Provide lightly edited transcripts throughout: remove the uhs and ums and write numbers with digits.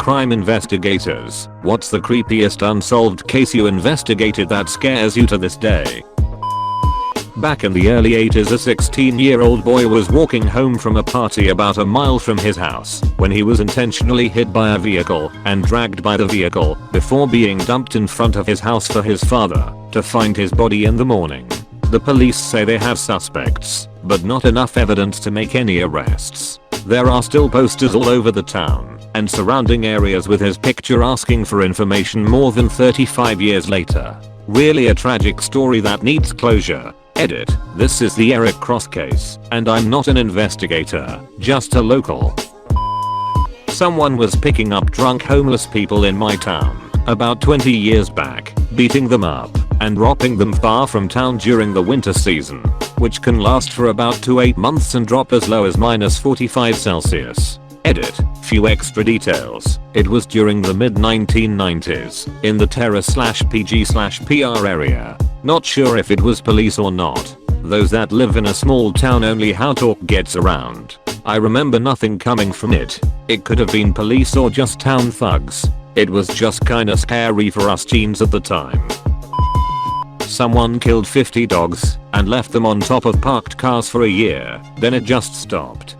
crime investigators, what's the creepiest unsolved case you investigated that scares you to this day? Back in the early 80s, a 16-year-old boy was walking home from a party about a mile from his house when he was intentionally hit by a vehicle and dragged by the vehicle before being dumped in front of his house for his father to find his body in the morning. The police say they have suspects, but not enough evidence to make any arrests. There are still posters all over the town and surrounding areas with his picture asking for information more than 35 years later. Really a tragic story that needs closure. Edit. This is the Eric Cross case, and I'm not an investigator, just a local. Someone was picking up drunk homeless people in my town about 20 years back, beating them up and dropping them far from town during the winter season, which can last for about 2 to 8 months and drop as low as -45°C. Edit. Few extra details. It was during the mid 1990s in the terror/PG/PR area. Not sure if it was police or not. Those that live in a small town only how talk gets around. I remember nothing coming from it. It could have been police or just town thugs. It was just kinda scary for us teens at the time. Someone killed 50 dogs and left them on top of parked cars for a year, then it just stopped.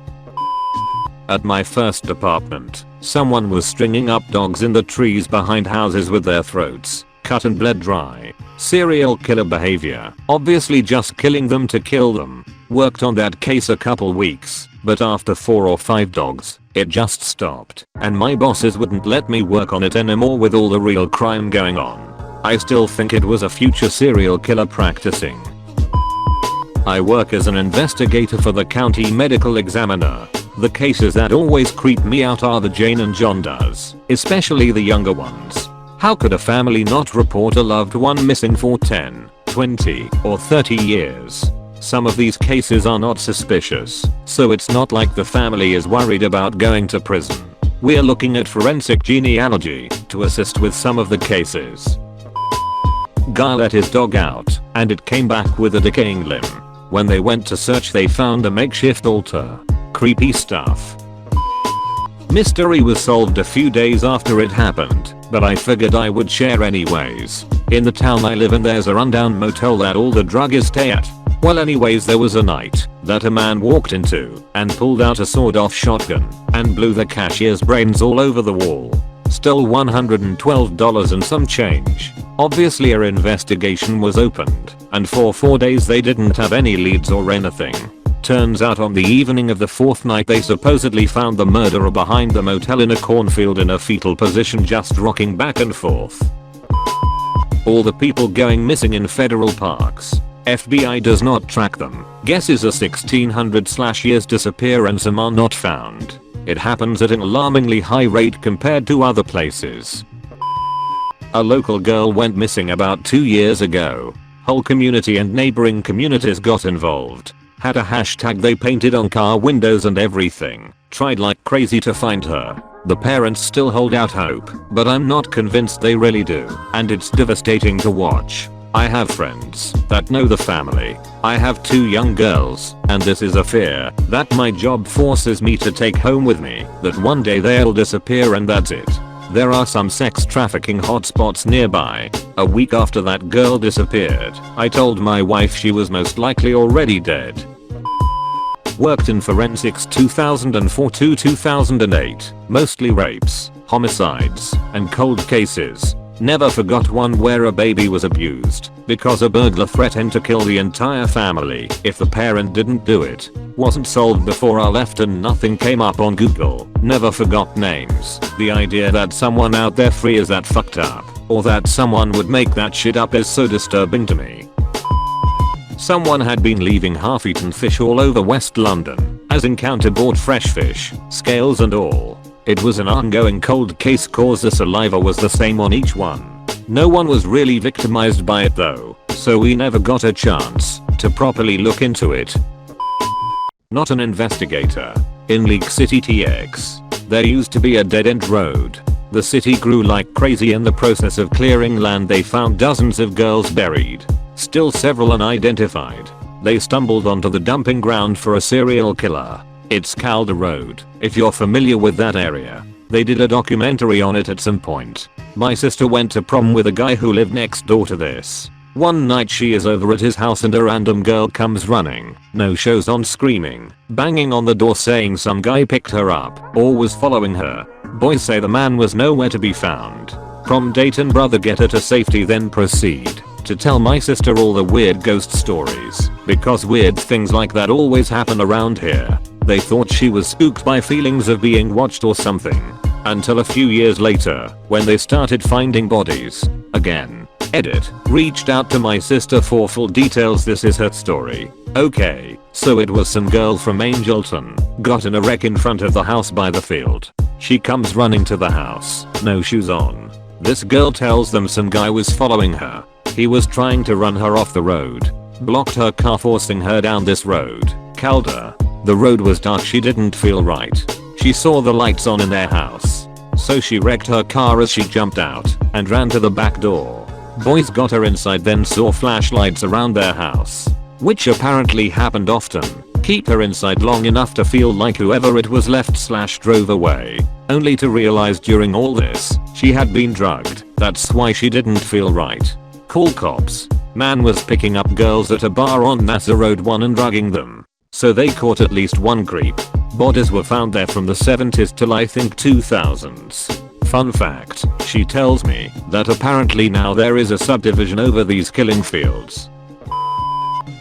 At my first apartment, someone was stringing up dogs in the trees behind houses with their throats cut and bled dry. Serial killer behavior, obviously just killing them to kill them. Worked on that case a couple weeks, but after 4 or 5 dogs, it just stopped, and my bosses wouldn't let me work on it anymore with all the real crime going on. I still think it was a future serial killer practicing. I work as an investigator for the county medical examiner. The cases that always creep me out are the Jane and John does, especially the younger ones. How could a family not report a loved one missing for 10, 20, or 30 years? Some of these cases are not suspicious, so it's not like the family is worried about going to prison. We're looking at forensic genealogy to assist with some of the cases. Guy let his dog out, and it came back with a decaying limb. When they went to search, they found a makeshift altar. Creepy stuff. Mystery was solved a few days after it happened, but I figured I would share anyways. In the town I live in, there's a rundown motel that all the druggies stay at. Well, anyways, there was a night that a man walked into and pulled out a sawed-off shotgun and blew the cashier's brains all over the wall. Stole $112 and some change. Obviously our investigation was opened, and for 4 days they didn't have any leads or anything. Turns out on the evening of the 4th night they supposedly found the murderer behind the motel in a cornfield in a fetal position, just rocking back and forth. All the people going missing in federal parks. FBI does not track them. Guesses a 1600-years disappear and some are not found. It happens at an alarmingly high rate compared to other places. A local girl went missing about 2 years ago. Whole community and neighboring communities got involved. Had a hashtag they painted on car windows and everything. Tried like crazy to find her. The parents still hold out hope, but I'm not convinced they really do, and it's devastating to watch. I have friends that know the family. I have 2 young girls, and this is a fear that my job forces me to take home with me, that one day they'll disappear and that's it. There are some sex trafficking hotspots nearby. A week after that girl disappeared, I told my wife she was most likely already dead. Worked in forensics 2004 to 2008, mostly rapes, homicides, and cold cases. Never forgot one where a baby was abused because a burglar threatened to kill the entire family if the parent didn't do it. Wasn't solved before I left and nothing came up on Google. Never forgot names. The idea that someone out there free is that fucked up, or that someone would make that shit up is so disturbing to me. Someone had been leaving half-eaten fish all over West London, as encounter bought fresh fish, scales and all. It was an ongoing cold case cause the saliva was the same on each one. No one was really victimized by it though, so we never got a chance to properly look into it. Not an investigator. In League City TX, there used to be a dead-end road. The city grew like crazy. In the process of clearing land they found dozens of girls buried. Still several unidentified. They stumbled onto the dumping ground for a serial killer. It's Calder Road, if you're familiar with that area. They did a documentary on it at some point. My sister went to prom with a guy who lived next door to this. One night she is over at his house and a random girl comes running, no shows on, screaming, banging on the door saying some guy picked her up or was following her. Boys say the man was nowhere to be found. Prom date and brother get her to safety, then proceed to tell my sister all the weird ghost stories, because weird things like that always happen around here. They thought she was spooked by feelings of being watched or something, until a few years later when they started finding bodies again. Edit. Reached out to my sister for full details. This is her story. Okay, so it was some girl from Angelton, got in a wreck in front of the house by the field. She comes running to the house, no shoes on. This girl tells them some guy was following her. He was trying to run her off the road. Blocked her car, forcing her down this road. Calder. The road was dark, she didn't feel right. She saw the lights on in their house, so she wrecked her car as she jumped out and ran to the back door. Boys got her inside, then saw flashlights around their house, which apparently happened often. Keep her inside long enough to feel like whoever it was left/drove away, only to realize during all this, she had been drugged. That's why she didn't feel right. Call cops. Man was picking up girls at a bar on NASA Road 1 and drugging them. So they caught at least one creep. Bodies were found there from the 70s till I think 2000s. Fun fact, she tells me that apparently now there is a subdivision over these killing fields.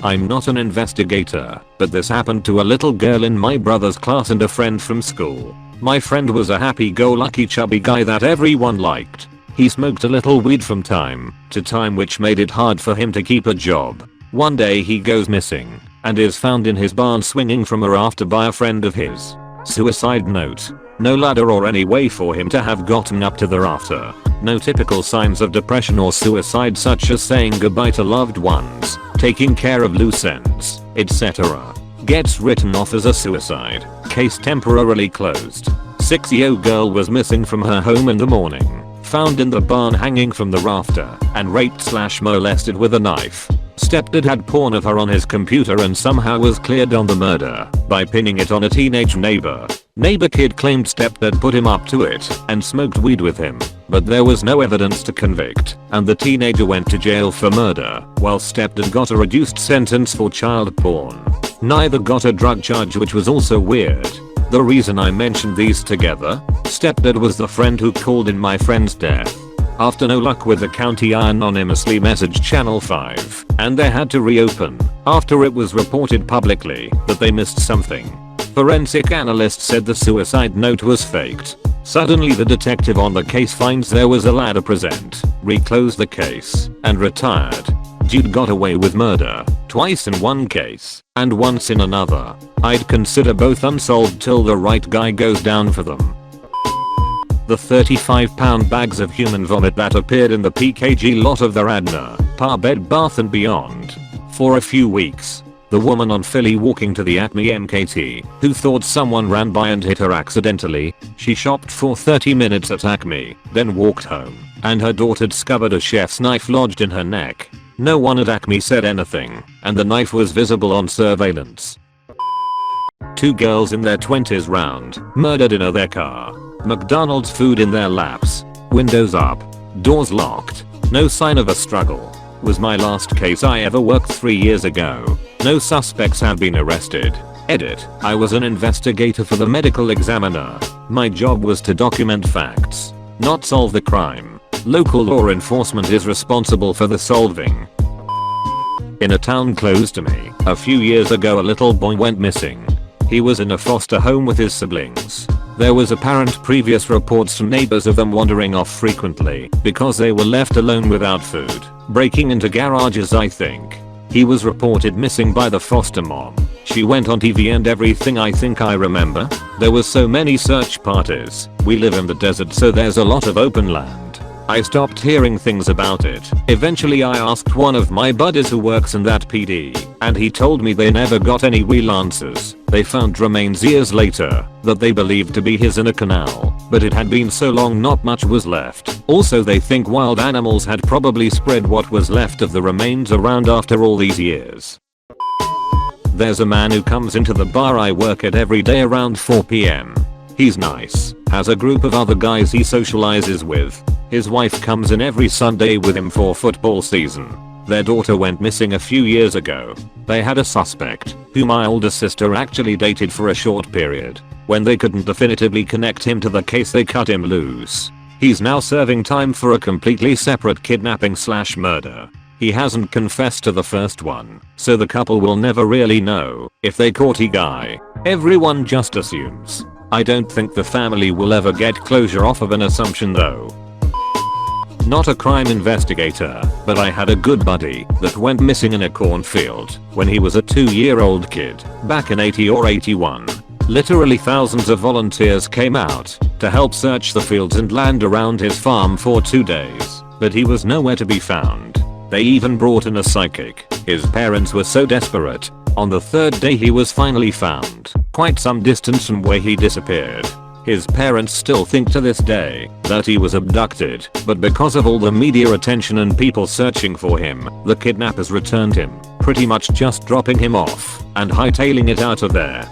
I'm not an investigator, but this happened to a little girl in my brother's class and a friend from school. My friend was a happy-go-lucky chubby guy that everyone liked. He smoked a little weed from time to time, which made it hard for him to keep a job. One day he goes missing and is found in his barn swinging from a rafter by a friend of his. Suicide note. No ladder or any way for him to have gotten up to the rafter. No typical signs of depression or suicide, such as saying goodbye to loved ones, taking care of loose ends, etc. Gets written off as a suicide. Case temporarily closed. 6-year-old girl was missing from her home in the morning. Found in the barn hanging from the rafter and raped/molested with a knife. Stepdad had porn of her on his computer and somehow was cleared on the murder by pinning it on a teenage neighbor. Neighbor kid claimed stepdad put him up to it and smoked weed with him, but there was no evidence to convict, and the teenager went to jail for murder, while stepdad got a reduced sentence for child porn. Neither got a drug charge, which was also weird. The reason I mentioned these together, stepdad was the friend who called in my friend's death. After no luck with the county, I anonymously messaged Channel 5, and they had to reopen after it was reported publicly that they missed something. Forensic analyst said the suicide note was faked. Suddenly the detective on the case finds there was a ladder present, reclosed the case, and retired. Dude got away with murder, twice in one case, and once in another. I'd consider both unsolved till the right guy goes down for them. The 35-pound bags of human vomit that appeared in the PKG lot of the Radnor, Par Bed Bath & Beyond. For a few weeks, the woman on Philly walking to the Acme MKT, who thought someone ran by and hit her accidentally. She shopped for 30 minutes at Acme, then walked home, and her daughter discovered a chef's knife lodged in her neck. No one at Acme said anything, and the knife was visible on surveillance. 2 girls in their 20s round, murdered in their car. McDonald's food in their laps. Windows up. Doors locked. No sign of a struggle. Was my last case I ever worked 3 years ago. No suspects have been arrested. Edit. I was an investigator for the medical examiner. My job was to document facts, not solve the crime. Local law enforcement is responsible for the solving. In a town close to me, a few years ago a little boy went missing. He was in a foster home with his siblings. There was apparent previous reports from neighbors of them wandering off frequently because they were left alone without food, breaking into garages I think. He was reported missing by the foster mom. She went on TV and everything, I think I remember. There was so many search parties. We live in the desert, so there's a lot of open land. I stopped hearing things about it. Eventually I asked one of my buddies who works in that PD, and he told me they never got any real answers. They found remains years later that they believed to be his in a canal, but it had been so long not much was left. Also they think wild animals had probably spread what was left of the remains around after all these years. There's a man who comes into the bar I work at every day around 4 PM. He's nice, has a group of other guys he socializes with. His wife comes in every Sunday with him for football season. Their daughter went missing a few years ago. They had a suspect, who my older sister actually dated for a short period. When they couldn't definitively connect him to the case, they cut him loose. He's now serving time for a completely separate kidnapping/murder. He hasn't confessed to the first one, so the couple will never really know if they caught the guy. Everyone just assumes. I don't think the family will ever get closure off of an assumption though. Not a crime investigator, but I had a good buddy that went missing in a cornfield when he was a 2-year-old kid back in 80 or 81. Literally thousands of volunteers came out to help search the fields and land around his farm for 2 days, but he was nowhere to be found. They even brought in a psychic. His parents were so desperate. On the 3rd day he was finally found, quite some distance from where he disappeared. His parents still think to this day that he was abducted, but because of all the media attention and people searching for him, the kidnappers returned him, pretty much just dropping him off and hightailing it out of there.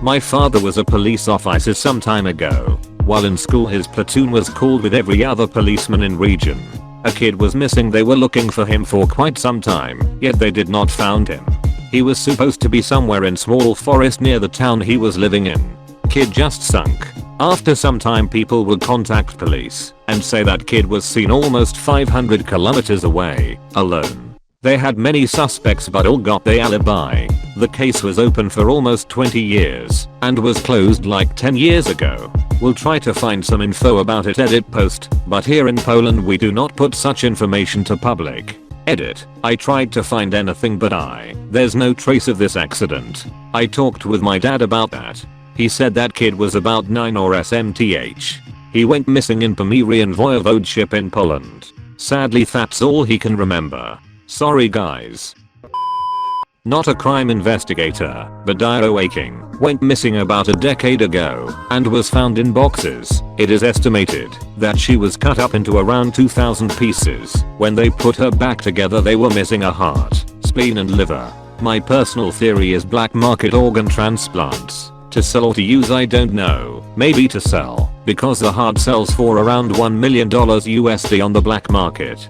My father was a police officer some time ago. While in school, his platoon was called with every other policeman in region. A kid was missing. They were looking for him for quite some time, yet they did not found him. He was supposed to be somewhere in small forest near the town he was living in. Kid just sunk. After some time, people would contact police and say that kid was seen almost 500 kilometers away, alone. They had many suspects but all got the alibi. The case was open for almost 20 years and was closed like 10 years ago. We'll try to find some info about it, edit post, but here in Poland we do not put such information to public. Edit. I tried to find anything but there's no trace of this accident. I talked with my dad about that. He said that kid was about 9 or SMTH. He went missing in Pomerian Voivodeship in Poland. Sadly, that's all he can remember. Sorry guys. Not a crime investigator, but Dio Waking went missing about a decade ago and was found in boxes. It is estimated that she was cut up into around 2,000 pieces. When they put her back together, they were missing a heart, spleen and liver. My personal theory is black market organ transplants. To sell or to use, I don't know. Maybe to sell, because the heart sells for around $1 million USD on the black market.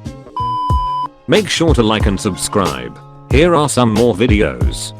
Make sure to like and subscribe. Here are some more videos.